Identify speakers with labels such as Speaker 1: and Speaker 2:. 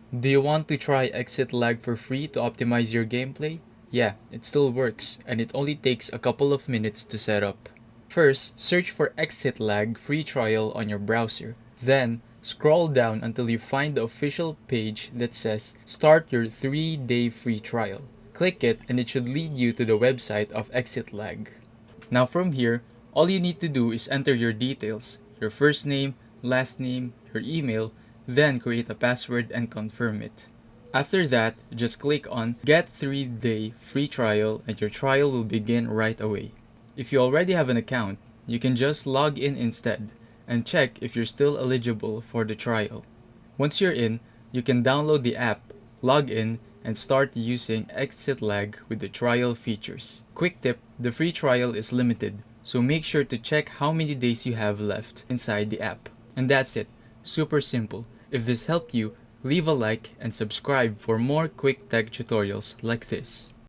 Speaker 1: Do you want to try ExitLag for free to optimize your gameplay? Yeah, it still works, and it only takes a couple of minutes to set up. First, search for ExitLag free trial on your browser. Then, scroll down until you find the official page that says Start your 3-day free trial. Click it and it should lead you to the website of ExitLag. Now from here, all you need to do is enter your details, your first name, last name, your email, then create a password and confirm it. After that, just click on Get 3-day free trial and your trial will begin right away. If you already have an account, you can just log in instead and check if you're still eligible for the trial. Once you're in, you can download the app, log in, and start using ExitLag with the trial features. Quick tip, the free trial is limited, so make sure to check how many days you have left inside the app. And that's it. Super simple. If this helped you, leave a like and subscribe for more quick tech tutorials like this.